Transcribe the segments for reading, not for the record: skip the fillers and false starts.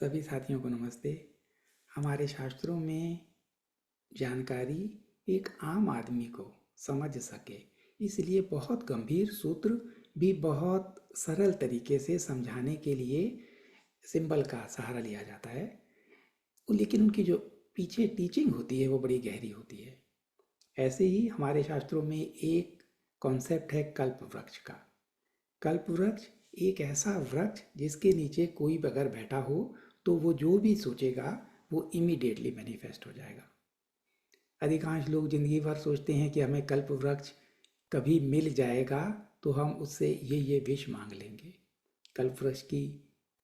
सभी साथियों को नमस्ते। हमारे शास्त्रों में जानकारी एक आम आदमी को समझ सके, इसलिए बहुत गंभीर सूत्र भी बहुत सरल तरीके से समझाने के लिए सिंबल का सहारा लिया जाता है। लेकिन उनकी जो पीछे टीचिंग होती है वो बड़ी गहरी होती है। ऐसे ही हमारे शास्त्रों में एक कॉन्सेप्ट है कल्प वृक्ष का। कल्प वृक्ष एक ऐसा वृक्ष जिसके नीचे कोई अगर बैठा हो तो वो जो भी सोचेगा वो इमीडिएटली मैनिफेस्ट हो जाएगा। अधिकांश लोग जिंदगी भर सोचते हैं कि हमें कल्प वृक्ष कभी मिल जाएगा तो हम उससे ये विश मांग लेंगे। कल्प वृक्ष की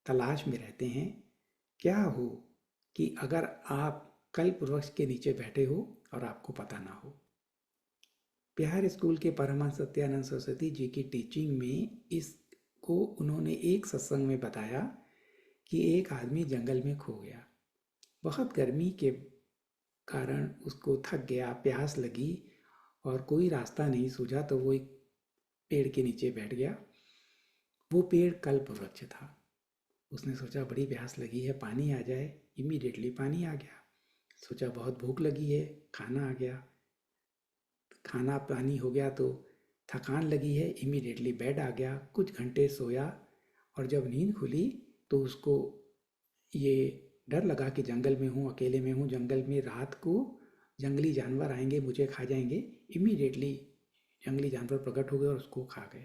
तलाश में रहते हैं। क्या हो कि अगर आप कल्प वृक्ष के नीचे बैठे हो और आपको पता ना हो। बिहार स्कूल के परमहंस सत्यानंद सरस्वती जी की टीचिंग में इसको उन्होंने एक सत्संग में बताया कि एक आदमी जंगल में खो गया। बहुत गर्मी के कारण उसको थक गया, प्यास लगी और कोई रास्ता नहीं सूझा तो वो एक पेड़ के नीचे बैठ गया। वो पेड़ कल्प वृक्ष था। उसने सोचा बड़ी प्यास लगी है, पानी आ जाए। इमीडिएटली पानी आ गया। सोचा बहुत भूख लगी है, खाना आ गया। खाना पानी हो गया तो थकान लगी है, इमीडिएटली बेड आ गया। कुछ घंटे सोया और जब नींद खुली तो उसको ये डर लगा कि जंगल में हूँ, अकेले में हूँ, जंगल में रात को जंगली जानवर आएंगे, मुझे खा जाएंगे। इमीडिएटली जंगली जानवर प्रकट हो गए और उसको खा गए।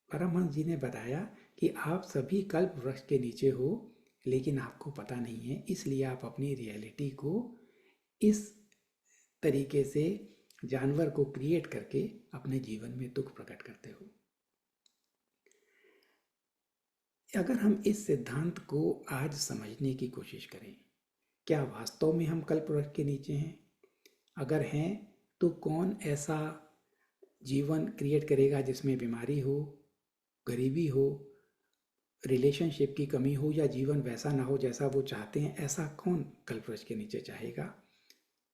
परमहंस जी ने बताया कि आप सभी कल्प वृक्ष के नीचे हो, लेकिन आपको पता नहीं है, इसलिए आप अपनी रियलिटी को इस तरीके से जानवर को क्रिएट करके अपने जीवन में दुख प्रकट करते हो। अगर हम इस सिद्धांत को आज समझने की कोशिश करें, क्या वास्तव में हम कल्प वृक्ष के नीचे हैं? अगर हैं तो कौन ऐसा जीवन क्रिएट करेगा जिसमें बीमारी हो, गरीबी हो, रिलेशनशिप की कमी हो या जीवन वैसा ना हो जैसा वो चाहते हैं? ऐसा कौन कल्प वृक्ष के नीचे चाहेगा?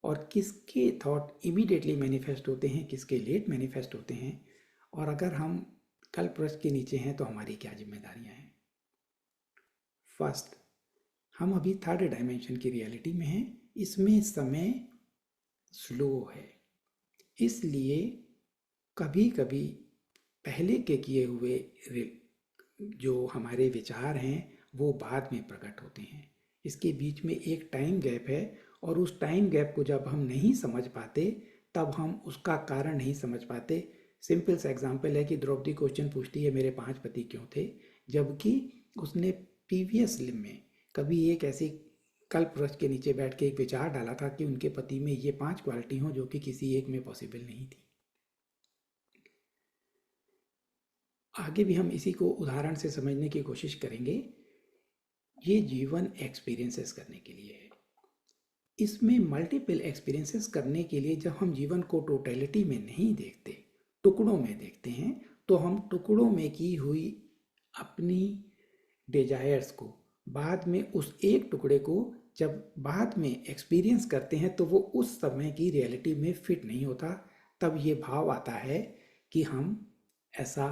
और किसके थॉट इमीडिएटली मैनिफेस्ट होते हैं, किसके लेट मैनिफेस्ट होते हैं? और अगर हम कल्प वृक्ष के नीचे हैं तो हमारी क्या जिम्मेदारियां हैं? फर्स्ट, हम अभी थर्ड डायमेंशन की रियलिटी में हैं। इसमें समय स्लो है, इसलिए कभी कभी पहले के किए हुए जो हमारे विचार हैं वो बाद में प्रकट होते हैं। इसके बीच में एक टाइम गैप है और उस टाइम गैप को जब हम नहीं समझ पाते तब हम उसका कारण नहीं समझ पाते। सिंपल सा एग्जाम्पल है कि द्रौपदी क्वेश्चन पूछती है मेरे 5 पति क्यों थे, जबकि उसने प्रीवियस लिम में कभी एक ऐसी कल्प वृक्ष के नीचे बैठ के एक विचार डाला था कि उनके पति में ये 5 क्वालिटी हों जो कि किसी एक में पॉसिबल नहीं थी। आगे भी हम इसी को उदाहरण से समझने की कोशिश करेंगे। ये जीवन एक्सपीरियंसेस करने के लिए है। इसमें मल्टीपल एक्सपीरियंसेस करने के लिए जब हम जीवन को टोटलिटी में नहीं देखते, टुकड़ों में देखते हैं, तो हम टुकड़ों में की हुई अपनी डिजायर्स को बाद में उस एक टुकड़े को जब बाद में एक्सपीरियंस करते हैं तो वो उस समय की रियलिटी में फिट नहीं होता। तब ये भाव आता है कि हम ऐसा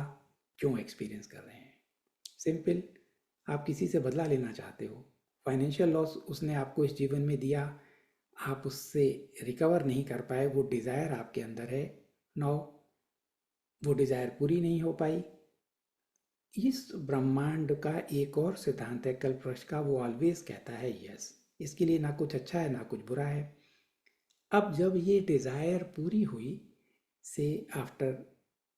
क्यों एक्सपीरियंस कर रहे हैं। सिंपल, आप किसी से बदला लेना चाहते हो, फाइनेंशियल लॉस उसने आपको इस जीवन में दिया, आप उससे रिकवर नहीं कर पाए, वो डिज़ायर आपके अंदर है, नाउ वो डिज़ायर पूरी नहीं हो पाई। इस ब्रह्मांड का एक और सिद्धांत है कल्प वृक्ष का, वो ऑलवेज कहता है यस। इसके लिए ना कुछ अच्छा है ना कुछ बुरा है। अब जब ये डिज़ायर पूरी हुई, से after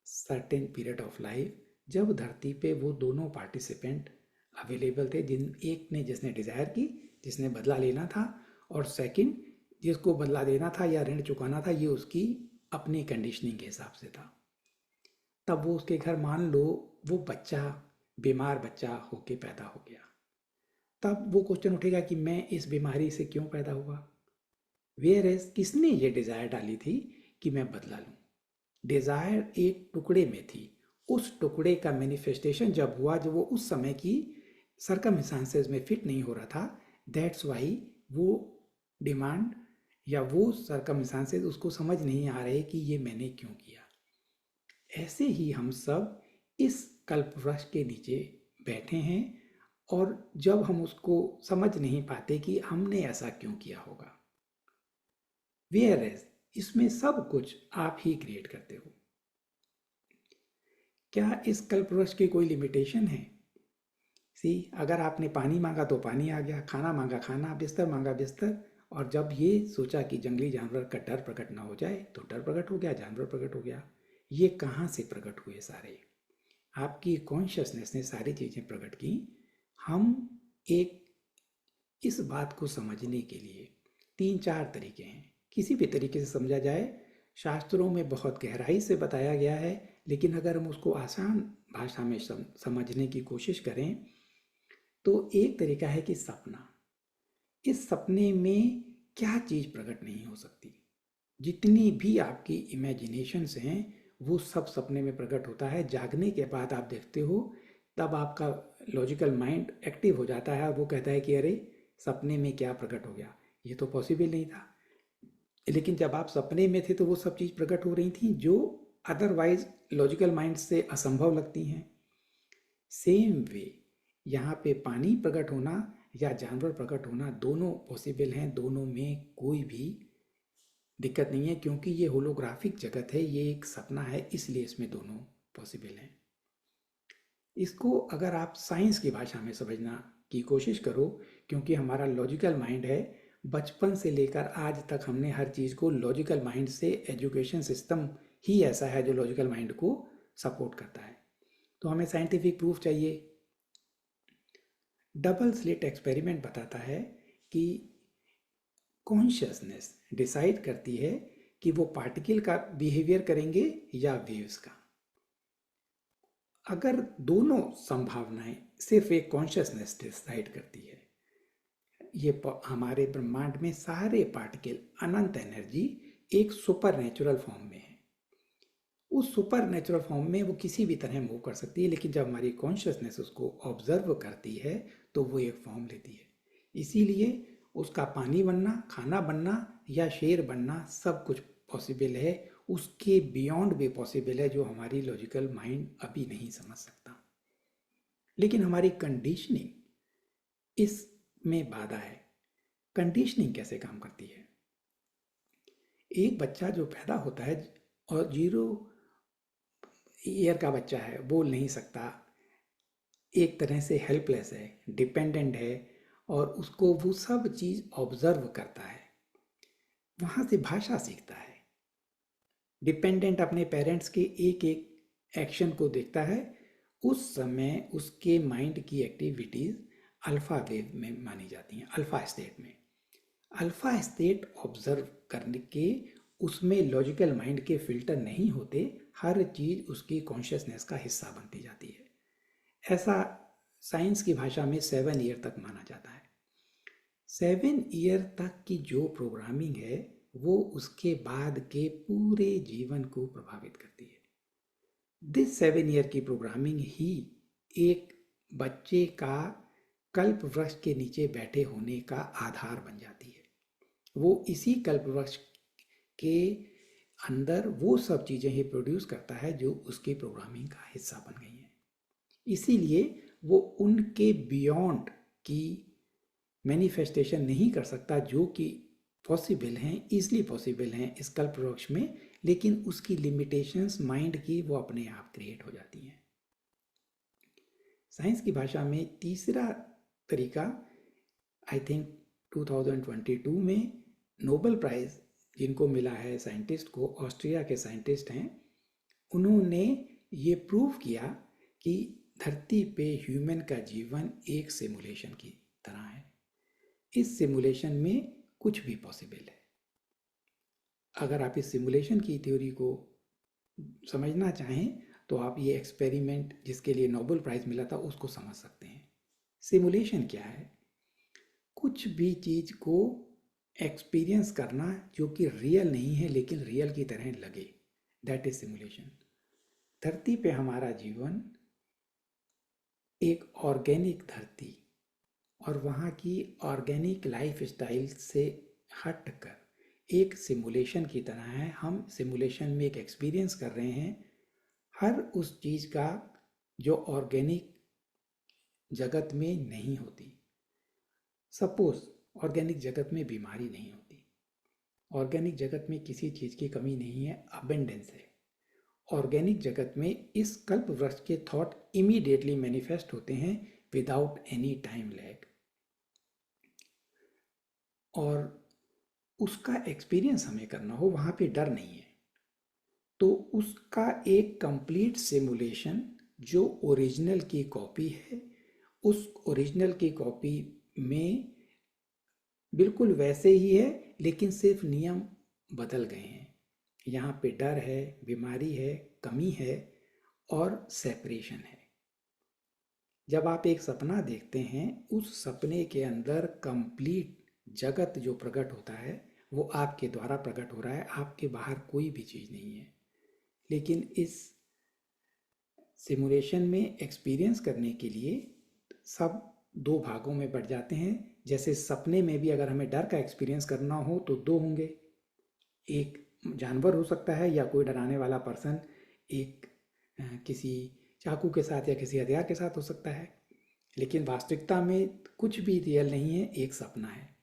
certain period of life, जब धरती पे वो दोनों पार्टिसिपेंट अवेलेबल थे, एक ने जिसने डिज़ायर की, जिसने बदला लेना था, और सेकंड जिसको बदला देना था या ऋण चुकाना था, ये उसकी अपनी कंडीशनिंग के हिसाब से था। तब वो उसके घर मान लो वो बच्चा बीमार बच्चा होके पैदा हो गया, तब वो क्वेश्चन उठेगा कि मैं इस बीमारी से क्यों पैदा हुआ। वेयर एज किसने ये डिज़ायर डाली थी कि मैं बदला लूँ? डिज़ायर एक टुकड़े में थी। उस टुकड़े का मैनिफेस्टेशन जब हुआ, जब वो उस समय की सर्कमस्टांसेस में फिट नहीं हो रहा था, दैट्स वाई वो डिमांड या वो सर्कमस्टांसेस उसको समझ नहीं आ रहे कि ये मैंने क्यों किया। ऐसे ही हम सब इस कल्प वृक्ष के नीचे बैठे हैं और जब हम उसको समझ नहीं पाते कि हमने ऐसा क्यों किया होगा, वेयर एज इसमें सब कुछ आप ही क्रिएट करते हो। क्या इस कल्पवृक्ष की कोई लिमिटेशन है? सी, अगर आपने पानी मांगा तो पानी आ गया, खाना मांगा खाना, बिस्तर मांगा बिस्तर, और जब ये सोचा कि जंगली जानवर का डर प्रकट ना हो जाए तो डर प्रकट हो गया, जानवर प्रकट हो गया। ये कहाँ से प्रकट हुए सारे? आपकी कॉन्शियसनेस ने सारी चीज़ें प्रकट की। हम एक इस बात को समझने के लिए तीन चार तरीके हैं, किसी भी तरीके से समझा जाए। शास्त्रों में बहुत गहराई से बताया गया है, लेकिन अगर हम उसको आसान भाषा में समझने की कोशिश करें तो एक तरीका है कि सपना। इस सपने में क्या चीज़ प्रकट नहीं हो सकती? जितनी भी आपकी इमेजिनेशंस हैं वो सब सपने में प्रकट होता है। जागने के बाद आप देखते हो, तब आपका लॉजिकल माइंड एक्टिव हो जाता है और वो कहता है कि अरे सपने में क्या प्रकट हो गया, ये तो पॉसिबल नहीं था। लेकिन जब आप सपने में थे तो वो सब चीज़ प्रकट हो रही थी जो अदरवाइज लॉजिकल माइंड से असंभव लगती हैं। सेम वे यहाँ पे पानी प्रकट होना या जानवर प्रकट होना दोनों पॉसिबल हैं, दोनों में कोई भी दिक्कत नहीं है, क्योंकि ये होलोग्राफिक जगत है, ये एक सपना है, इसलिए इसमें दोनों पॉसिबल हैं। इसको अगर आप साइंस की भाषा में समझना की कोशिश करो, क्योंकि हमारा लॉजिकल माइंड है, बचपन से लेकर आज तक हमने हर चीज़ को लॉजिकल माइंड से, एजुकेशन सिस्टम ही ऐसा है जो लॉजिकल माइंड को सपोर्ट करता है, तो हमें साइंटिफिक प्रूफ चाहिए। डबल स्लिट एक्सपेरिमेंट बताता है कि कॉन्शियसनेस डिसाइड करती है कि वो पार्टिकल का बिहेवियर करेंगे या वेव्स का। अगर दोनों संभावनाएं सिर्फ एक कॉन्शियसनेस डिसाइड करती है, ये हमारे ब्रह्मांड में सारे पार्टिकल अनंत एनर्जी एक सुपर नेचुरल फॉर्म में है। उस सुपर नेचुरल फॉर्म में वो किसी भी तरह मूव कर सकती है, लेकिन जब हमारी कॉन्शियसनेस उसको ऑब्जर्व करती है तो वो एक फॉर्म लेती है। इसीलिए उसका पानी बनना, खाना बनना या शेर बनना सब कुछ पॉसिबल है, उसके बियॉन्ड भी पॉसिबल है जो हमारी लॉजिकल माइंड अभी नहीं समझ सकता। लेकिन हमारी कंडीशनिंग इसमें बाधा है। कंडीशनिंग कैसे काम करती है? एक बच्चा जो पैदा होता है और 0 ईयर का बच्चा है, बोल नहीं सकता, एक तरह से हेल्पलेस है, डिपेंडेंट है, और उसको वो सब चीज़ ऑब्जर्व करता है, वहाँ से भाषा सीखता है। डिपेंडेंट अपने पेरेंट्स के एक एक एक्शन को देखता है, उस समय उसके माइंड की एक्टिविटीज़ अल्फ़ा वेव में मानी जाती हैं, अल्फ़ा स्टेट में। अल्फ़ा स्टेट ऑब्जर्व करने के उसमें लॉजिकल माइंड के फिल्टर नहीं होते, हर चीज़ उसकी कॉन्शियसनेस का हिस्सा बनती जाती है। ऐसा साइंस की भाषा में 7 ईयर तक माना जाता है। 7 ईयर तक की जो प्रोग्रामिंग है वो उसके बाद के पूरे जीवन को प्रभावित करती है। दिस 7 ईयर की प्रोग्रामिंग ही एक बच्चे का कल्प वृक्ष के नीचे बैठे होने का आधार बन जाती है। वो इसी कल्प वृक्ष के अंदर वो सब चीज़ें ही प्रोड्यूस करता है जो उसकी प्रोग्रामिंग का हिस्सा बन गई हैं। इसीलिए वो उनके बियॉन्ड की मैनिफेस्टेशन नहीं कर सकता जो कि पॉसिबल हैं, ईजिली पॉसिबल हैं इस कल्प वृक्ष में, लेकिन उसकी लिमिटेशंस माइंड की वो अपने आप क्रिएट हो जाती हैं। साइंस की भाषा में तीसरा तरीका, आई थिंक 2022 में नोबेल प्राइज़ जिनको मिला है साइंटिस्ट को, ऑस्ट्रिया के साइंटिस्ट हैं, उन्होंने ये प्रूव किया कि धरती पे ह्यूमन का जीवन एक सिमुलेशन की तरह है। इस सिमुलेशन में कुछ भी पॉसिबल है। अगर आप इस सिमुलेशन की थ्योरी को समझना चाहें तो आप ये एक्सपेरिमेंट जिसके लिए नोबेल प्राइज़ मिला था उसको समझ सकते हैं। सिमुलेशन क्या है? कुछ भी चीज़ को एक्सपीरियंस करना जो कि रियल नहीं है लेकिन रियल की तरह लगे, दैट इज सिमुलेशन। धरती पे हमारा जीवन एक ऑर्गेनिक धरती और वहाँ की ऑर्गेनिक लाइफ स्टाइल से हट कर एक सिमुलेशन की तरह है। हम सिमुलेशन में एक एक्सपीरियंस कर रहे हैं हर उस चीज़ का जो ऑर्गेनिक जगत में नहीं होती। सपोज ऑर्गेनिक जगत में बीमारी नहीं होती, ऑर्गेनिक जगत में किसी चीज़ की कमी नहीं है, अबेंडेंस है। ऑर्गेनिक जगत में इस कल्प वृक्ष के थॉट इमीडिएटली मैनिफेस्ट होते हैं विदाउट एनी टाइम लैग, और उसका एक्सपीरियंस हमें करना हो, वहाँ पे डर नहीं है। तो उसका एक कंप्लीट सिमुलेशन जो ओरिजिनल की कॉपी है, उस ओरिजिनल की कॉपी में बिल्कुल वैसे ही है, लेकिन सिर्फ नियम बदल गए हैं। यहाँ पे डर है, बीमारी है, कमी है और सेपरेशन है। जब आप एक सपना देखते हैं, उस सपने के अंदर कंप्लीट जगत जो प्रकट होता है वो आपके द्वारा प्रकट हो रहा है, आपके बाहर कोई भी चीज़ नहीं है। लेकिन इस सिमुलेशन में एक्सपीरियंस करने के लिए सब दो भागों में बढ़ जाते हैं। जैसे सपने में भी अगर हमें डर का एक्सपीरियंस करना हो तो दो होंगे, एक जानवर हो सकता है या कोई डराने वाला पर्सन एक किसी चाकू के साथ या किसी हथियार के साथ हो सकता है। लेकिन वास्तविकता में कुछ भी रियल नहीं है, एक सपना है।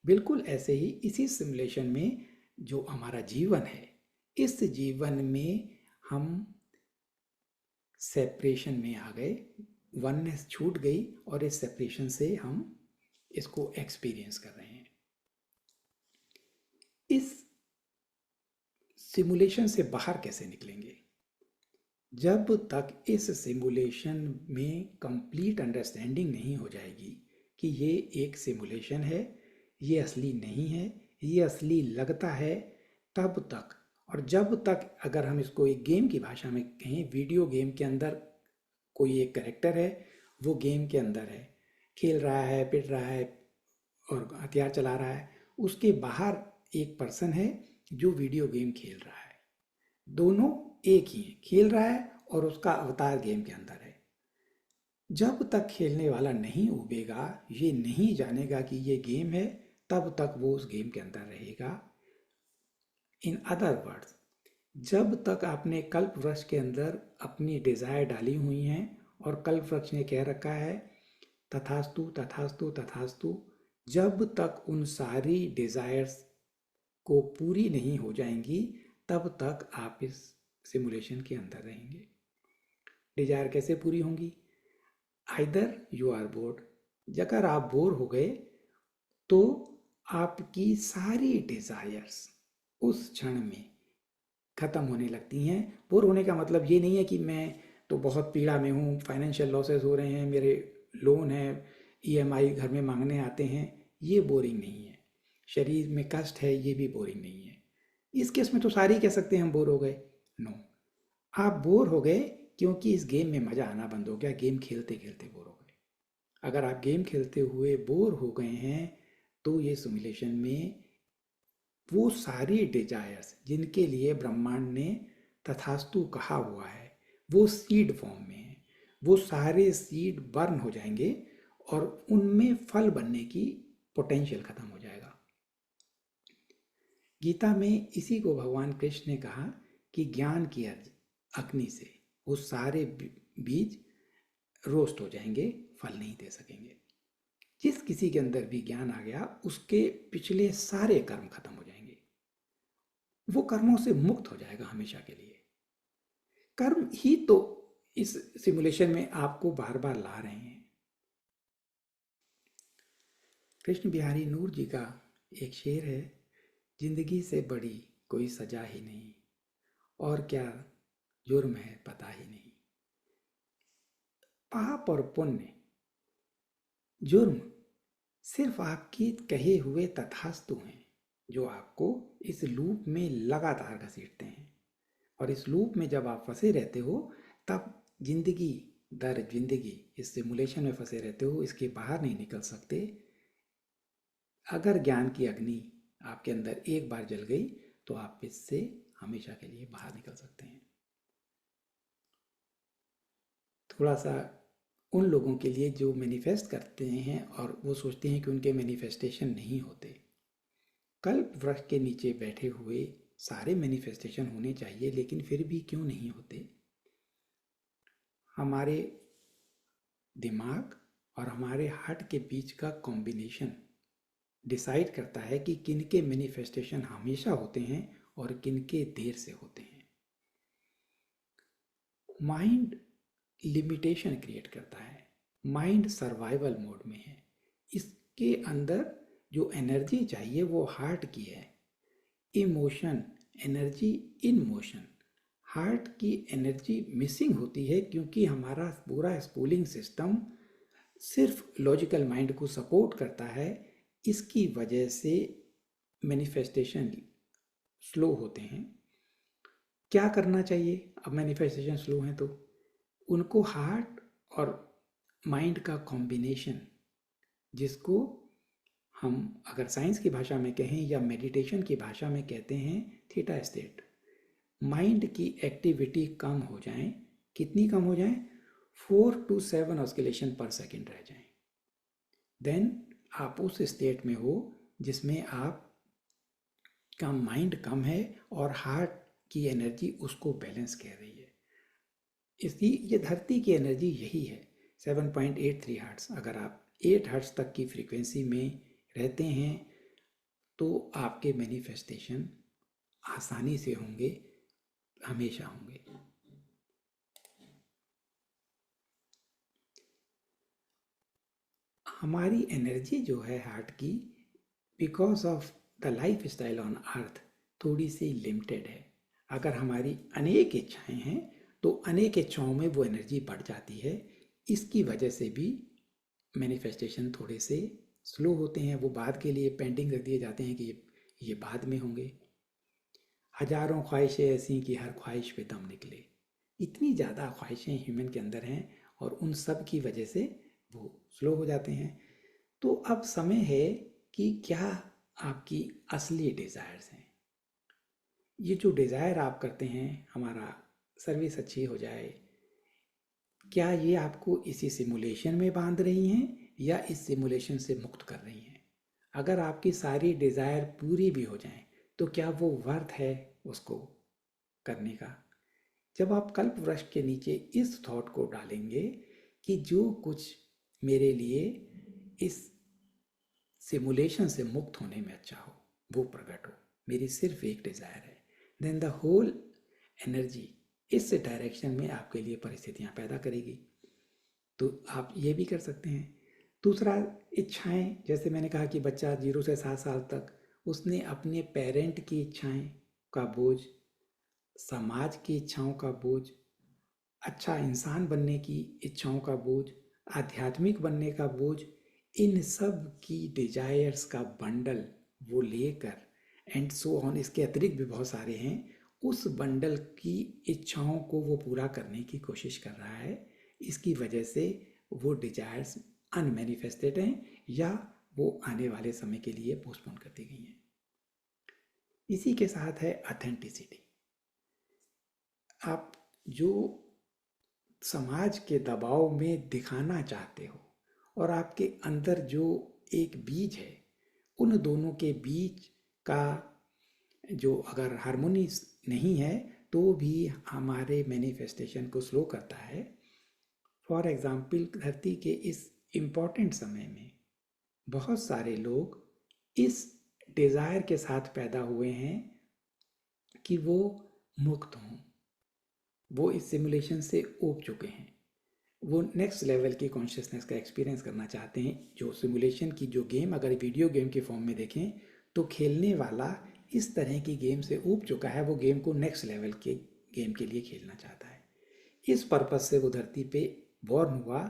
बिल्कुल ऐसे ही इसी सिमुलेशन में जो हमारा जीवन है, इस जीवन में हम सेपरेशन में आ गए, वननेस छूट गई और इस सेपरेशन से हम इसको एक्सपीरियंस कर रहे हैं। इस सिमुलेशन से बाहर कैसे निकलेंगे? जब तक इस सिमुलेशन में कंप्लीट अंडरस्टैंडिंग नहीं हो जाएगी कि ये एक सिमुलेशन है, ये असली नहीं है, ये असली लगता है, तब तक, और जब तक अगर हम इसको एक गेम की भाषा में कहें, वीडियो गेम के अंदर कोई एक कैरेक्टर है, वो गेम के अंदर है, खेल रहा है, पिट रहा है और हथियार चला रहा है, उसके बाहर एक पर्सन है जो वीडियो गेम खेल रहा है। दोनों एक ही है, खेल रहा है और उसका अवतार गेम के अंदर है। जब तक खेलने वाला नहीं उबेगा, ये नहीं जानेगा कि ये गेम है, तब तक वो उस गेम के अंदर रहेगा। इन अदर वर्ड्स, जब तक आपने कल्प वृक्ष के अंदर अपनी डिज़ायर डाली हुई हैं और कल्प वृक्ष ने कह रखा है तथास्तु तथास्तु तथास्तु, जब तक उन सारी डिज़ायर्स को पूरी नहीं हो जाएंगी, तब तक आप इस सिमुलेशन के अंदर रहेंगे। डिजायर कैसे पूरी होंगी? आइदर यू आर बोर्ड, अगर आप बोर हो गए तो आपकी सारी डिजायर्स उस क्षण में ख़त्म होने लगती हैं। बोर होने का मतलब ये नहीं है कि मैं तो बहुत पीड़ा में हूँ, फाइनेंशियल लॉसेस हो रहे हैं, मेरे लोन है, ईएमआई घर में मांगने आते हैं, ये बोरिंग नहीं है। शरीर में कष्ट है, ये भी बोरिंग नहीं है। इस केस में तो सारे ही कह सकते हैं हम बोर हो गए। नो, आप बोर हो गए क्योंकि इस गेम में मज़ा आना बंद हो गया, गेम खेलते खेलते बोर हो गए। अगर आप गेम खेलते हुए बोर हो गए हैं तो ये सिमुलेशन में वो सारी डिजायर्स जिनके लिए ब्रह्मांड ने तथास्तु कहा हुआ है, वो सीड फॉर्म में है। वो सारे सीड बर्न हो जाएंगे और उनमें फल बनने की पोटेंशियल खत्म हो जाएगा। गीता में इसी को भगवान कृष्ण ने कहा कि ज्ञान की अग्नि से वो सारे बीज रोस्ट हो जाएंगे, फल नहीं दे सकेंगे। जिस किसी के अंदर भी ज्ञान आ गया, उसके पिछले सारे कर्म खत्म हो जाएंगे, वो कर्मों से मुक्त हो जाएगा हमेशा के लिए। कर्म ही तो इस सिमुलेशन में आपको बार बार ला रहे हैं। कृष्ण बिहारी नूर जी का एक शेर है, जिंदगी से बड़ी कोई सजा ही नहीं, और क्या जुर्म है पता ही नहीं। पाप और पुण्य, जुर्म सिर्फ आपके कहे हुए तथास्तु हैं जो आपको इस लूप में लगातार घसीटते हैं। और इस लूप में जब आप फंसे रहते हो, तब जिंदगी दर जिंदगी इस सिमुलेशन में फंसे रहते हो, इसके बाहर नहीं निकल सकते। अगर ज्ञान की अग्नि आपके अंदर एक बार जल गई तो आप इससे हमेशा के लिए बाहर निकल सकते हैं। थोड़ा सा उन लोगों के लिए जो मैनिफेस्ट करते हैं और वो सोचते हैं कि उनके मैनिफेस्टेशन नहीं होते, कल्प वृक्ष के नीचे बैठे हुए सारे मैनिफेस्टेशन होने चाहिए, लेकिन फिर भी क्यों नहीं होते? हमारे दिमाग और हमारे हार्ट के बीच का कॉम्बिनेशन डिसाइड करता है कि किन के मैनिफेस्टेशन हमेशा होते हैं और किन के देर से होते हैं। माइंड लिमिटेशन क्रिएट करता है, माइंड सर्वाइवल मोड में है, इसके अंदर जो एनर्जी चाहिए वो हार्ट की है। Emotion, energy in motion. Heart की एनर्जी मिसिंग होती है क्योंकि हमारा पूरा स्कूलिंग सिस्टम सिर्फ लॉजिकल माइंड को सपोर्ट करता है। इसकी वजह से मैनिफेस्टेशन स्लो होते हैं। क्या करना चाहिए अब मैनिफेस्टेशन स्लो हैं तो? उनको हार्ट और माइंड का कॉम्बिनेशन, जिसको हम अगर साइंस की भाषा में कहें या मेडिटेशन की भाषा में कहते हैं थीटा स्टेट, माइंड की एक्टिविटी कम हो जाए। कितनी कम हो जाए? 4 to 7 ऑस्किलेशन पर सेकेंड रह जाए। देन आप उस स्टेट में हो जिसमें आप का माइंड कम है और हार्ट की एनर्जी उसको बैलेंस कर रही है। इसकी ये धरती की एनर्जी यही है, 7.83 हर्ट्स। अगर आप 8 हर्ट्स तक की फ्रीक्वेंसी में रहते हैं तो आपके मैनिफेस्टेशन आसानी से होंगे, हमेशा होंगे। हमारी एनर्जी जो है हार्ट की, because of the life style on earth, थोड़ी सी लिमिटेड है। अगर हमारी अनेक इच्छाएं हैं तो अनेक इच्छाओं में वो एनर्जी बढ़ जाती है। इसकी वजह से भी मैनिफेस्टेशन थोड़े से स्लो होते हैं। वो बाद के लिए पेंडिंग रख दिए जाते हैं कि ये बाद में होंगे। हजारों ख्वाहिशें ऐसी कि हर ख्वाहिश पे दम निकले। इतनी ज़्यादा ख्वाहिशें ह्यूमन के अंदर हैं और उन सब की वजह से वो स्लो हो जाते हैं। तो अब समय है कि क्या आपकी असली डिज़ायर्स हैं। ये जो डिज़ायर आप करते हैं, हमारा सर्विस अच्छी हो जाए, क्या ये आपको इसी सिमुलेशन में बांध रही हैं या इस सिमुलेशन से मुक्त कर रही हैं? अगर आपकी सारी डिज़ायर पूरी भी हो जाएं तो क्या वो वर्थ है उसको करने का? जब आप कल्प वृक्ष के नीचे इस थॉट को डालेंगे कि जो कुछ मेरे लिए इस सिमुलेशन से मुक्त होने में अच्छा हो वो प्रकट हो, मेरी सिर्फ एक डिज़ायर है, देन द होल एनर्जी इस डायरेक्शन में आपके लिए परिस्थितियां पैदा करेगी। तो आप ये भी कर सकते हैं। दूसरा, इच्छाएं, जैसे मैंने कहा कि बच्चा 0 से 7 साल तक उसने अपने पेरेंट की इच्छाएं का बोझ, समाज की इच्छाओं का बोझ, अच्छा इंसान बनने की इच्छाओं का बोझ, आध्यात्मिक बनने का बोझ, इन सब की डिजायर्स का बंडल वो लेकर, एंड सो ऑन, इसके अतिरिक्त भी बहुत सारे हैं, उस बंडल की इच्छाओं को वो पूरा करने की कोशिश कर रहा है। इसकी वजह से वो डिजायर्स अनमैनिफेस्टेड हैं या वो आने वाले समय के लिए पोस्टपोन कर दी गई हैं। इसी के साथ है ऑथेंटिसिटी। आप जो समाज के दबाव में दिखाना चाहते हो और आपके अंदर जो एक बीज है, उन दोनों के बीच का जो अगर हार्मोनी नहीं है तो भी हमारे मैनिफेस्टेशन को स्लो करता है। फॉर एग्जाम्पल, धरती के इस इम्पॉर्टेंट समय में बहुत सारे लोग इस डिज़ायर के साथ पैदा हुए हैं कि वो मुक्त हों, वो इस सिमुलेशन से ऊब चुके हैं, वो नेक्स्ट लेवल की कॉन्शियसनेस का एक्सपीरियंस करना चाहते हैं। जो सिमुलेशन की जो गेम अगर वीडियो गेम के फॉर्म में देखें तो खेलने वाला इस तरह की गेम से ऊब चुका है, वो गेम को नेक्स्ट लेवल के गेम के लिए खेलना चाहता है। इस पर्पज से वो धरती पे बॉर्न हुआ,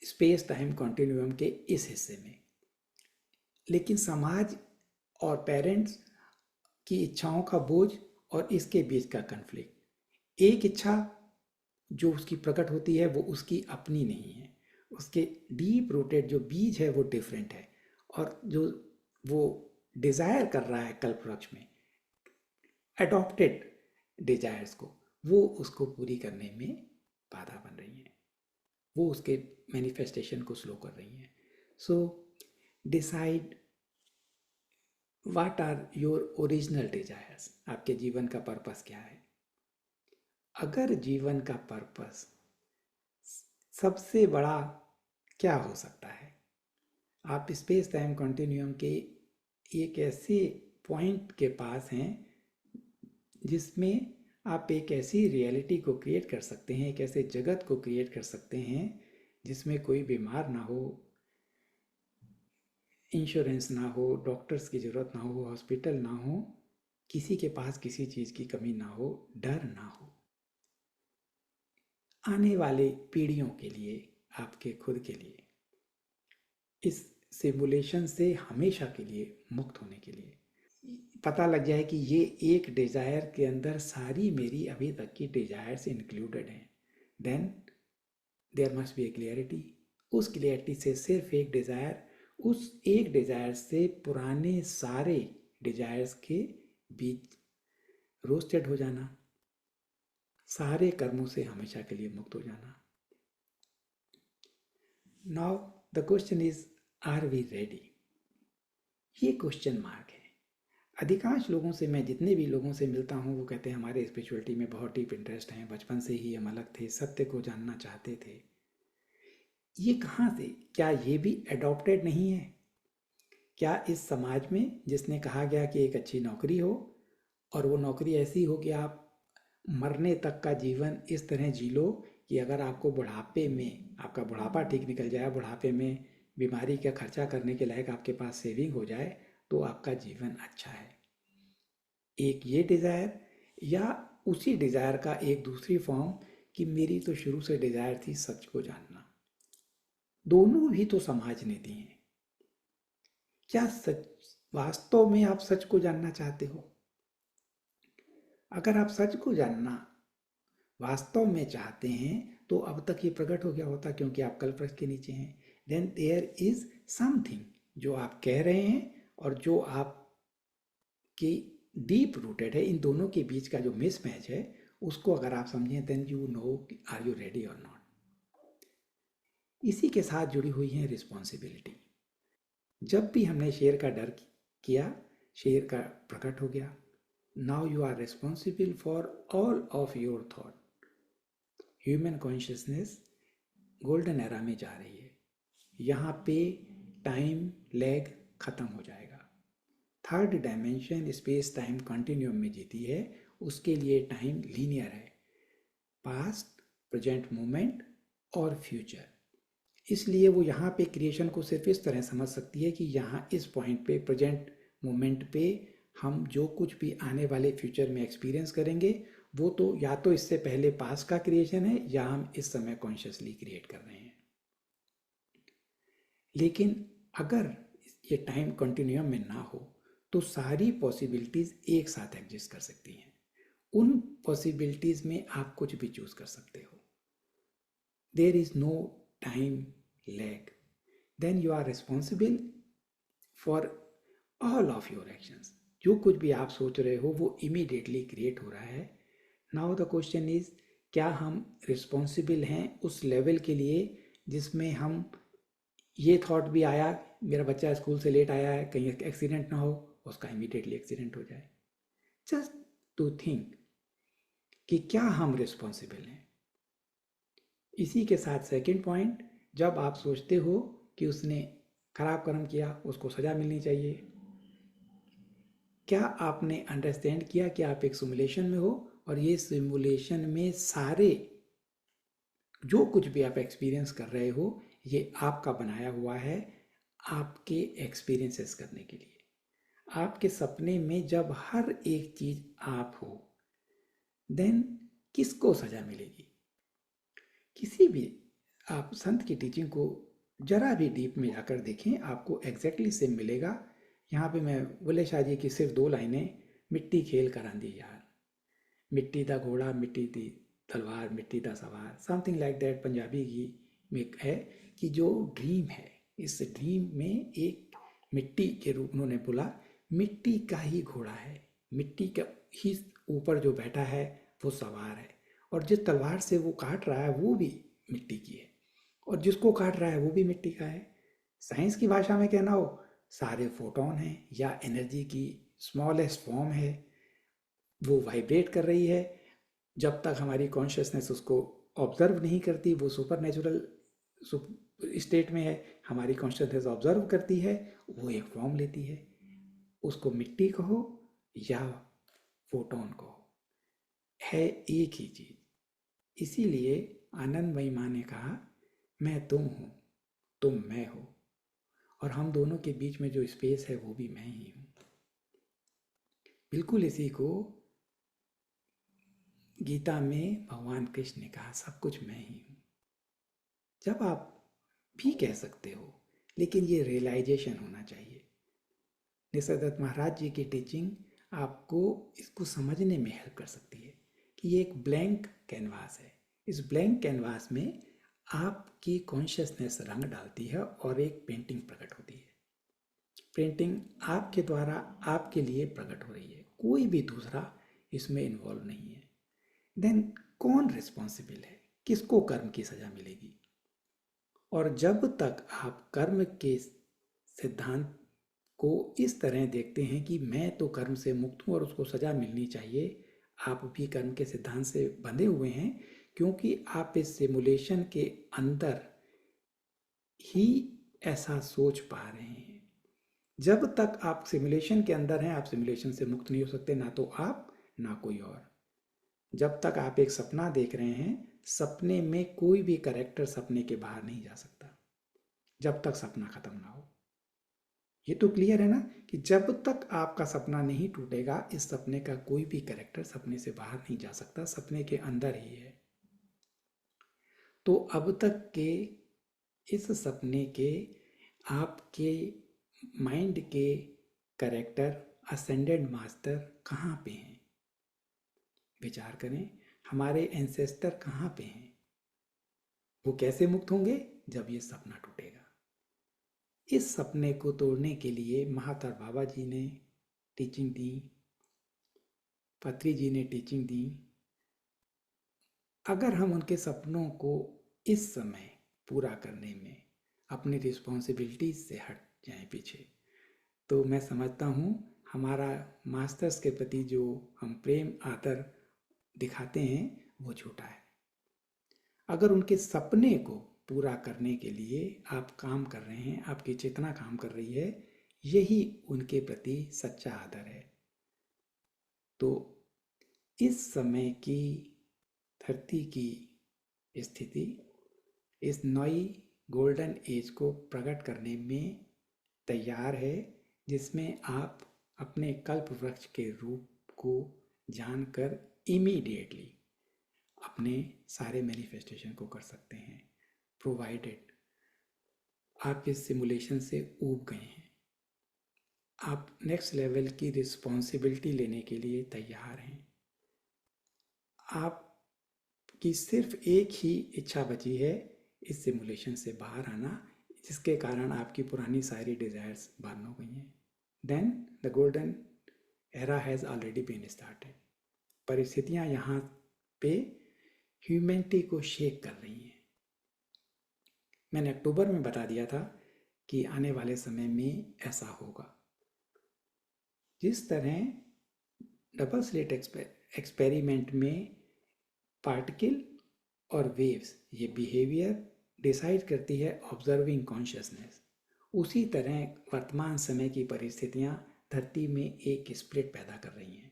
स्पेस टाइम कॉन्टिन्यूम के इस हिस्से में। लेकिन समाज और पेरेंट्स की इच्छाओं का बोझ और इसके बीच का कन्फ्लिक्ट, एक इच्छा जो उसकी प्रकट होती है वो उसकी अपनी नहीं है, उसके डीप रूटेड जो बीज है वो डिफरेंट है, और जो वो डिज़ायर कर रहा है कल्प वृक्ष में, अडॉप्टेड डिजायर्स को, वो उसको पूरी करने में बाधा बन रही हैं, वो उसके मैनिफेस्टेशन को स्लो कर रही हैं। So decide what are your original desires. आपके जीवन का पर्पस क्या है? अगर जीवन का पर्पस सबसे बड़ा क्या हो सकता है? आप स्पेस टाइम कंटिन्यूम के एक ऐसे पॉइंट के पास हैं जिसमें आप एक ऐसी रियलिटी को क्रिएट कर सकते हैं, एक ऐसे जगत को क्रिएट कर सकते हैं जिसमें कोई बीमार ना हो, इंश्योरेंस ना हो, डॉक्टर्स की ज़रूरत ना हो, हॉस्पिटल ना हो, किसी के पास किसी चीज़ की कमी ना हो, डर ना हो। आने वाले पीढ़ियों के लिए, आपके खुद के लिए, इस सिमुलेशन से हमेशा के लिए मुक्त होने के लिए पता लग जाए कि ये एक डिज़ायर के अंदर सारी मेरी अभी तक की डिज़ायर्स इंक्लूडेड हैं, then there must be a clarity. उस क्लियरिटी से सिर्फ एक डिज़ायर, उस एक डिज़ायर से पुराने सारे डिज़ायर्स के बीच रोस्टेड हो जाना, सारे कर्मों से हमेशा के लिए मुक्त हो जाना। Now the question is, are we ready? ये क्वेश्चन मार्क है। अधिकांश लोगों से, मैं जितने भी लोगों से मिलता हूँ, वो कहते हैं हमारे स्पिरिचुअलिटी में बहुत डीप इंटरेस्ट है, बचपन से ही हम अलग थे, सत्य को जानना चाहते थे। ये कहाँ से? क्या ये भी अडॉप्टेड नहीं है? क्या इस समाज में जिसने कहा गया कि एक अच्छी नौकरी हो और वो नौकरी ऐसी हो कि आप मरने तक का जीवन इस तरह जी लो कि अगर आपको बुढ़ापे में, आपका बुढ़ापा ठीक निकल जाए, बुढ़ापे में बीमारी का खर्चा करने के लायक आपके पास सेविंग हो जाए, तो आपका जीवन अच्छा है। एक ये डिज़ायर, या उसी डिज़ायर का एक दूसरी फॉर्म कि मेरी तो शुरू से डिज़ायर थी सच को जानना। दोनों भी तो समाज ने दी हैं। क्या सच, वास्तव में आप सच को जानना चाहते हो? अगर आप सच को जानना वास्तव में चाहते हैं तो अब तक ये प्रकट हो गया होता, क्योंकि आप कल्पवृक्ष के नीचे हैं। देन देयर इज समथिंग जो आप कह रहे हैं और जो आपकी डीप रूटेड है, इन दोनों के बीच का जो मिसमैच है, उसको अगर आप समझें, then you know are you ready और नॉट। इसी के साथ जुड़ी हुई है रिस्पॉन्सिबिलिटी। जब भी हमने शेर का डर किया, शेर का प्रकट हो गया। Now you are responsible for all of your thought. Human consciousness golden era में जा रही है। यहाँ पे टाइम लैग खत्म हो जाएगा। Third dimension space time continuum में जीती है, उसके लिए टाइम लीनियर है, पास्ट, प्रेजेंट मोमेंट और फ्यूचर। इसलिए वो यहाँ पे क्रिएशन को सिर्फ इस तरह समझ सकती है कि यहाँ इस पॉइंट पे, प्रेजेंट मोमेंट पे, हम जो कुछ भी आने वाले फ्यूचर में एक्सपीरियंस करेंगे, वो तो या तो इससे पहले पास्ट का क्रिएशन है, या हम इस समय कॉन्शियसली क्रिएट कर रहे हैं। लेकिन अगर ये टाइम कंटिन्यूम में ना हो तो सारी पॉसिबिलिटीज़ एक साथ एग्जिस्ट कर सकती हैं। उन पॉसिबिलिटीज़ में आप कुछ भी चूज़ कर सकते हो। There is no time lag. Then you are responsible for all of your actions. जो कुछ भी आप सोच रहे हो वो इमीडिएटली क्रिएट हो रहा है। नाउ द क्वेश्चन इज, क्या हम रिस्पॉन्सिबल हैं उस लेवल के लिए जिसमें हम, ये थॉट भी आया मेरा बच्चा स्कूल से लेट आया है, कहीं एक्सीडेंट ना हो, उसका इमीडिएटली एक्सीडेंट हो जाए। जस्ट टू थिंक कि क्या हम रिस्पॉन्सिबल हैं। इसी के साथ सेकंड पॉइंट, जब आप सोचते हो कि उसने खराब कर्म किया, उसको सजा मिलनी चाहिए, क्या आपने अंडरस्टैंड किया कि आप एक सिमुलेशन में हो और ये सिमुलेशन में सारे जो कुछ भी आप एक्सपीरियंस कर रहे हो, ये आपका बनाया हुआ है आपके एक्सपीरियंसेस करने के लिए। आपके सपने में जब हर एक चीज आप हो, देन किसको सजा मिलेगी? किसी भी, आप संत की टीचिंग को जरा भी डीप में जाकर देखें, आपको एग्जैक्टली सेम मिलेगा। यहाँ पे मैं बुल्ले शाह जी की सिर्फ 2 लाइनें, मिट्टी खेल कर आंधी यार, मिट्टी दा घोड़ा, मिट्टी दी तलवार, मिट्टी दा सवार, समथिंग लाइक दैट पंजाबी की में है कि जो ड्रीम है, इस ड्रीम में एक मिट्टी के रूप उन्होंने बोला, मिट्टी का ही घोड़ा है, मिट्टी का ही ऊपर जो बैठा है वो सवार है, और जिस तलवार से वो काट रहा है वो भी मिट्टी की है, और जिसको काट रहा है वो भी मिट्टी का है। साइंस की भाषा में कहना हो, सारे फोटोन हैं या एनर्जी की स्मॉलेस्ट फॉर्म है, वो वाइब्रेट कर रही है। जब तक हमारी कॉन्शियसनेस उसको ऑब्जर्व नहीं करती, वो सुपर नेचुरल स्टेट में है, हमारी कॉन्शियसनेस ऑब्जर्व करती है, वो एक फॉर्म लेती है। उसको मिट्टी कहो या फोटोन कहो, है एक ही चीज। इसीलिए आनंदमयी माँ ने कहा, मैं तुम हूँ, तुम मैं हो, और हम दोनों के बीच में जो स्पेस है वो भी मैं ही हूँ। बिल्कुल इसी को गीता में भगवान कृष्ण ने कहा, सब कुछ मैं ही हूँ। जब आप भी कह सकते हो, लेकिन ये रियलाइजेशन होना चाहिए। निसर्गदत्त महाराज जी की टीचिंग आपको इसको समझने में हेल्प कर सकती है कि ये एक ब्लैंक कैनवास है। इस ब्लैंक कैनवास में आपकी कॉन्शियसनेस रंग डालती है और एक पेंटिंग प्रकट होती है। पेंटिंग आपके द्वारा आपके लिए प्रकट हो रही है, कोई भी दूसरा इसमें इन्वॉल्व नहीं है। देन कौन रिस्पॉन्सिबल है, किसको कर्म की सजा मिलेगी? और जब तक आप कर्म के सिद्धांत को इस तरह देखते हैं कि मैं तो कर्म से मुक्त हूँ और उसको सजा मिलनी चाहिए, आप भी कर्म के सिद्धांत से बंधे हुए हैं, क्योंकि आप इस सिमुलेशन के अंदर ही ऐसा सोच पा रहे हैं। जब तक आप सिमुलेशन के अंदर हैं, आप सिमुलेशन से मुक्त नहीं हो सकते, ना तो आप ना कोई और। जब तक आप एक सपना देख रहे हैं, सपने में कोई भी कैरेक्टर सपने के बाहर नहीं जा सकता जब तक सपना खत्म ना हो। ये तो क्लियर है ना कि जब तक आपका सपना नहीं टूटेगा, इस सपने का कोई भी कैरेक्टर सपने से बाहर नहीं जा सकता, सपने के अंदर ही है। तो अब तक के इस सपने के आपके माइंड के कैरेक्टर असेंडेड मास्टर कहाँ पे हैं? विचार करें, हमारे एंसेस्टर कहाँ पे हैं? वो कैसे मुक्त होंगे? जब ये सपना टूटेगा। इस सपने को तोड़ने के लिए महातर बाबा जी ने टीचिंग दी, पत्री जी ने टीचिंग दी। अगर हम उनके सपनों को इस समय पूरा करने में अपनी रिस्पॉन्सिबिलिटीज से हट जाएं पीछे, तो मैं समझता हूँ हमारा मास्टर्स के प्रति जो हम प्रेम आदर दिखाते हैं वो झूठा है। अगर उनके सपने को पूरा करने के लिए आप काम कर रहे हैं, आपकी चेतना काम कर रही है, यही उनके प्रति सच्चा आदर है। तो इस समय की धरती की स्थिति इस नई गोल्डन एज को प्रकट करने में तैयार है, जिसमें आप अपने कल्प वृक्ष के रूप को जानकर इमीडिएटली अपने सारे मैनिफेस्टेशन को कर सकते हैं, प्रोवाइडेड आप इस सिमुलेशन से ऊब गए हैं, आप नेक्स्ट लेवल की रिस्पॉन्सिबिलिटी लेने के लिए तैयार हैं। आपकी सिर्फ एक ही इच्छा बची है, इस सिमुलेशन से बाहर आना, जिसके कारण आपकी पुरानी सारी डिज़ायर्स बर्न हो गई हैं। Then the golden era has already been started. परिस्थितियाँ यहाँ पे ह्यूमैनिटी को शेक कर रही हैं। मैंने अक्टूबर में बता दिया था कि आने वाले समय में ऐसा होगा। जिस तरह डबल स्लिट एक्सपेरिमेंट में पार्टिकल और वेव्स ये बिहेवियर डिसाइड करती है ऑब्जर्विंग कॉन्शियसनेस, उसी तरह वर्तमान समय की परिस्थितियाँ धरती में एक स्प्लिट पैदा कर रही हैं।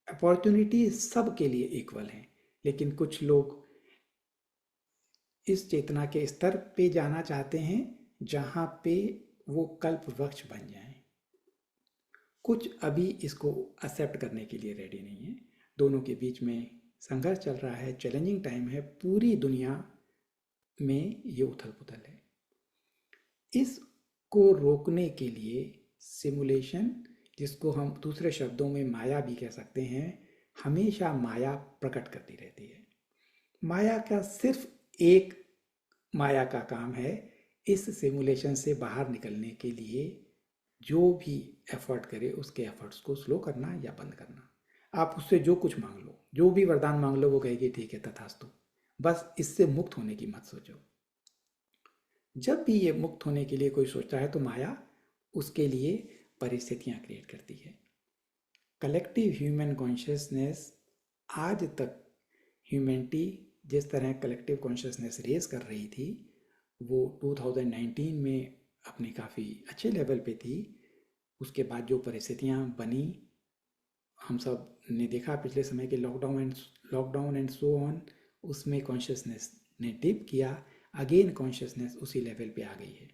अपॉर्चुनिटी सब के लिए इक्वल हैं, लेकिन कुछ लोग इस चेतना के स्तर पे जाना चाहते हैं जहाँ पे वो कल्प वृक्ष बन जाएं। कुछ अभी इसको एक्सेप्ट करने के लिए रेडी नहीं है। दोनों के बीच में संघर्ष चल रहा है, चैलेंजिंग टाइम है, पूरी दुनिया में ये उथल पुथल है। इसको रोकने के लिए सिमुलेशन, जिसको हम दूसरे शब्दों में माया भी कह सकते हैं, हमेशा माया प्रकट करती रहती है। माया का सिर्फ एक माया का काम है इस सिमुलेशन से बाहर निकलने के लिए जो भी एफर्ट करे उसके एफर्ट्स को स्लो करना या बंद करना। आप उससे जो कुछ मांग लो, जो भी वरदान मांग लो, वो कहेगी ठीक है तथास्तु, बस इससे मुक्त होने की मत सोचो। जब भी ये मुक्त होने के लिए कोई सोचता है तो माया उसके लिए परिस्थितियां क्रिएट करती है। कलेक्टिव ह्यूमन कॉन्शियसनेस आज तक ह्यूमैनिटी जिस तरह कलेक्टिव कॉन्शियसनेस रेज कर रही थी, वो 2019 में अपने काफ़ी अच्छे लेवल पे थी। उसके बाद जो परिस्थितियाँ बनी, हम सब ने देखा पिछले समय के लॉकडाउन एंड सो ऑन, उसमें कॉन्शियसनेस ने डिप किया। अगेन कॉन्शियसनेस उसी लेवल पे आ गई है।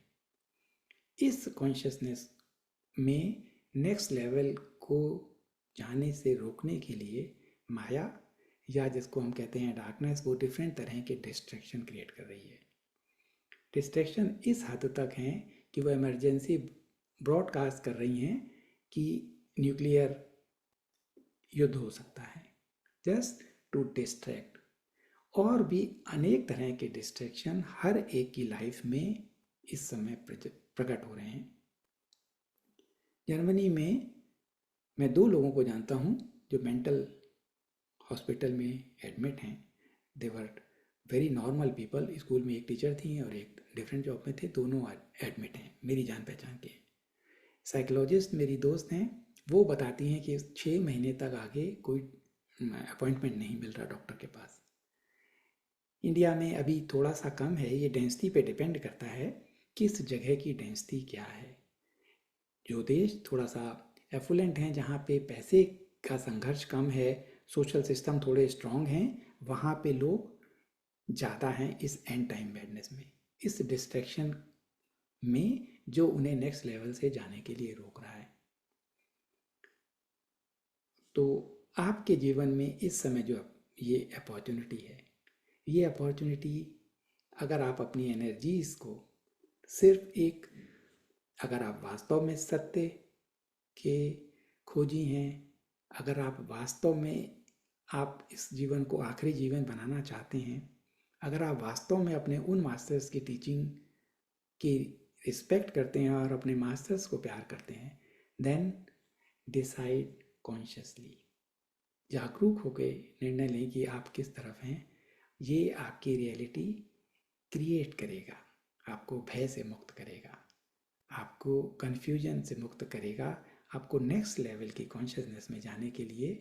इस कॉन्शियसनेस में नेक्स्ट लेवल को जाने से रोकने के लिए माया, या जिसको हम कहते हैं डार्कनेस, वो डिफरेंट तरह के डिस्ट्रैक्शन क्रिएट कर रही है। डिस्ट्रैक्शन इस हद तक हैं कि वो इमरजेंसी ब्रॉडकास्ट कर रही हैं कि न्यूक्लियर युद्ध हो सकता है, जस्ट टू डिस्ट्रैक्ट। और भी अनेक तरह के डिस्ट्रैक्शन हर एक की लाइफ में इस समय प्रकट हो रहे हैं। जर्मनी में मैं 2 लोगों को जानता हूँ जो मेंटल हॉस्पिटल में एडमिट हैं। They were very normal people. School में एक टीचर थी और एक डिफरेंट जॉब में थे, दोनों एडमिट हैं, मेरी जान पहचान के। साइकोलॉजिस्ट मेरी दोस्त हैं, वो बताती हैं कि 6 महीने तक आगे कोई अपॉइंटमेंट नहीं मिल रहा डॉक्टर के पास। इंडिया में अभी थोड़ा सा कम है, ये डेंसिटी पे डिपेंड करता है किस जगह की डेंसिटी क्या है। जो देश थोड़ा सा एफुलेंट हैं, जहाँ पे पैसे का संघर्ष कम है, सोशल सिस्टम थोड़े स्ट्रांग हैं, वहाँ पे लोग ज़्यादा हैं इस एंड टाइम मैडनेस में, इस डिस्ट्रैक्शन में जो उन्हें नेक्स्ट लेवल से जाने के लिए रोक रहा है। तो आपके जीवन में इस समय जो ये अपॉर्चुनिटी है, ये अपॉर्चुनिटी अगर आप अपनी एनर्जीज को सिर्फ एक, अगर आप वास्तव में सत्य के खोजी हैं, अगर आप वास्तव में आप इस जीवन को आखिरी जीवन बनाना चाहते हैं, अगर आप वास्तव में अपने उन मास्टर्स की टीचिंग की रिस्पेक्ट करते हैं और अपने मास्टर्स को प्यार करते हैं, देन डिसाइड कॉन्शियसली, जागरूक होकर निर्णय लें कि आप किस तरफ हैं। ये आपकी रियलिटी क्रिएट करेगा, आपको भय से मुक्त करेगा, आपको कन्फ्यूजन से मुक्त करेगा, आपको नेक्स्ट लेवल की कॉन्शियसनेस में जाने के लिए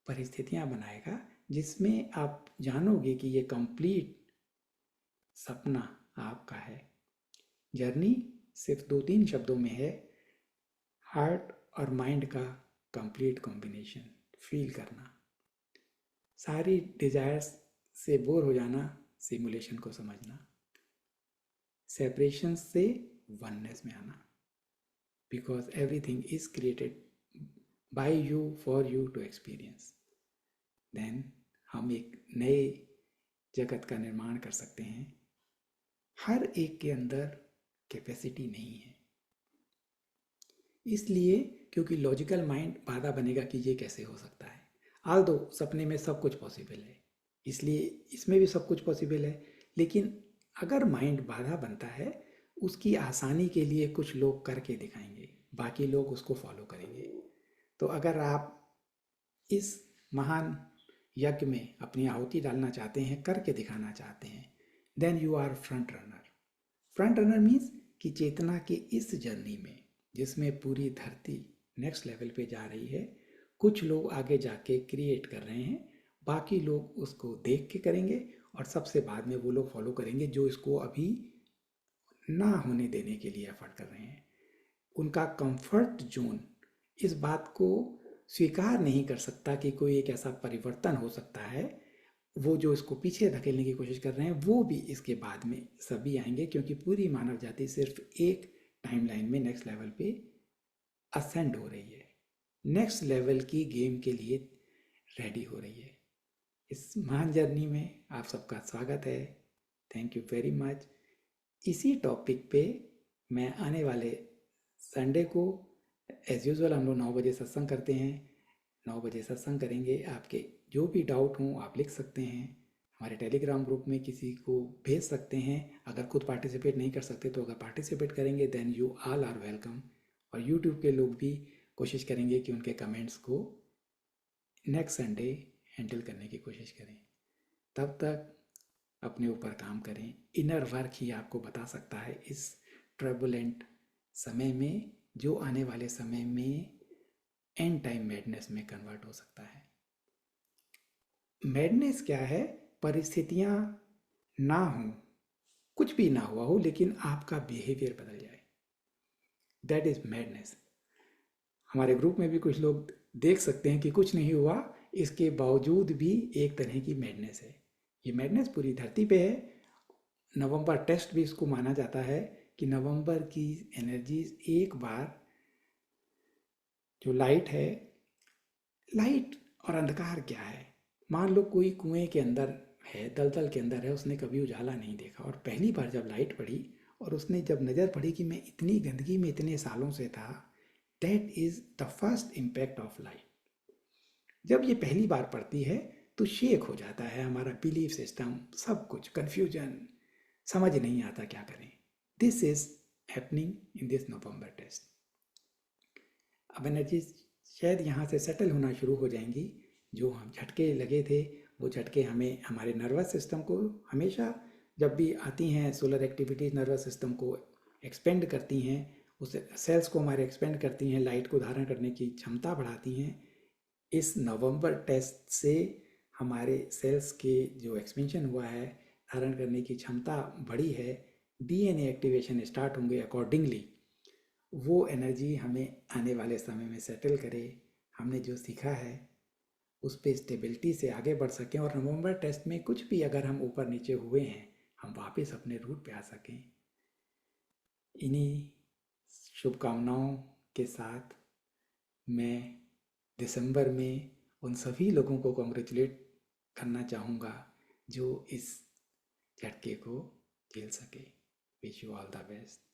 परिस्थितियां बनाएगा, जिसमें आप जानोगे कि ये कंप्लीट सपना आपका है। जर्नी सिर्फ 2-3 शब्दों में है, हार्ट और माइंड का कंप्लीट कॉम्बिनेशन, फील करना, सारी डिजायर्स से बोर हो जाना, सिमुलेशन को समझना, सेपरेशन से वननेस में आना, because everything is created by you for you to experience. Then हम एक नए जगत का निर्माण कर सकते हैं। हर एक के अंदर कैपेसिटी नहीं है, इसलिए क्योंकि लॉजिकल माइंड बाधा बनेगा कि ये कैसे हो सकता है। आल दो सपने में सब कुछ पॉसिबल है, इसलिए इसमें भी सब कुछ पॉसिबल है, लेकिन अगर माइंड बाधा बनता है, उसकी आसानी के लिए कुछ लोग करके दिखाएंगे, बाकी लोग उसको फॉलो करेंगे। तो अगर आप इस महान यज्ञ में अपनी आहुति डालना चाहते हैं, करके दिखाना चाहते हैं, then you are front runner. Front runner means कि चेतना की इस जर्नी में, जिसमें पूरी धरती नेक्स्ट लेवल पे जा रही है, कुछ लोग आगे जाके क्रिएट कर रहे हैं, बाकी लोग उसको देख के करेंगे, और सबसे बाद में वो लोग फॉलो करेंगे जो इसको अभी ना होने देने के लिए एफर्ट कर रहे हैं। उनका कंफर्ट जोन इस बात को स्वीकार नहीं कर सकता कि कोई एक ऐसा परिवर्तन हो सकता है। वो जो इसको पीछे धकेलने की कोशिश कर रहे हैं, वो भी इसके बाद में सभी आएंगे, क्योंकि पूरी मानव जाति सिर्फ एक टाइमलाइन में नेक्स्ट लेवल पे असेंड हो रही है, नेक्स्ट लेवल की गेम के लिए रेडी हो रही है। इस महान जर्नी में आप सबका स्वागत है। Thank you very much. इसी टॉपिक पे मैं आने वाले संडे को एज यूजुअल हम लोग 9 बजे सत्संग करते हैं। 9 बजे सत्संग करेंगे। आपके जो भी डाउट हों आप लिख सकते हैं, हमारे टेलीग्राम ग्रुप में किसी को भेज सकते हैं। अगर खुद पार्टिसिपेट नहीं कर सकते तो अगर पार्टिसिपेट करेंगे then you all are welcome. और यूट्यूब के लोग भी कोशिश करेंगे कि उनके कमेंट्स को नेक्स्ट संडे हैंडल करने की कोशिश करें। तब तक अपने ऊपर काम करें। इनर वर्क ही आपको बता सकता है इस ट्रबुलेंट समय में, जो आने वाले समय में एंड टाइम मैडनेस में कन्वर्ट हो सकता है। मैडनेस क्या है? परिस्थितियां ना हों कुछ भी ना हुआ हो लेकिन आपका बिहेवियर बदल जाए, दैट इज मैडनेस। हमारे ग्रुप में भी कुछ लोग देख सकते हैं कि कुछ नहीं हुआ, इसके बावजूद भी एक तरह की मैडनेस है। ये मैडनेस पूरी धरती पे है। नवंबर टेस्ट भी इसको माना जाता है कि नवंबर की एनर्जीज एक बार, जो लाइट है, लाइट और अंधकार क्या है। मान लो कोई कुएं के अंदर है, दलदल के अंदर है, उसने कभी उजाला नहीं देखा, और पहली बार जब लाइट पड़ी और उसने जब नज़र पड़ी कि मैं इतनी गंदगी में इतने सालों से था, that is the first impact of light. जब ये पहली बार पड़ती है तो शेक हो जाता है हमारा बिलीफ सिस्टम, सब कुछ कन्फ्यूजन, समझ नहीं आता क्या करें। This is happening in this November test. अब एनर्जी शायद यहाँ से सेटल होना शुरू हो जाएंगी। जो हम झटके लगे थे, वो झटके हमें हमारे नर्वस सिस्टम को हमेशा जब भी आती हैं सोलर एक्टिविटीज़, नर्वस सिस्टम को एक्सपेंड करती हैं, उस सेल्स को हमारे एक्सपेंड करती हैं, लाइट को धारण करने की क्षमता बढ़ाती हैं। इस नवंबर टेस्ट से हमारे सेल्स के जो एक्सपेंशन हुआ है, धारण करने की क्षमता बढ़ी है, डीएनए एक्टिवेशन स्टार्ट होंगे, अकॉर्डिंगली वो एनर्जी हमें आने वाले समय में सेटल करे, हमने जो सीखा है उस पर स्टेबिलिटी से आगे बढ़ सकें, और नवंबर टेस्ट में कुछ भी अगर हम ऊपर नीचे हुए हैं, हम वापस अपने रूट पे आ सकें। इन्हीं शुभकामनाओं के साथ मैं दिसंबर में उन सभी लोगों को कॉन्ग्रेचुलेट करना चाहूँगा जो इस झटके को झेल सके। Wish you all the best.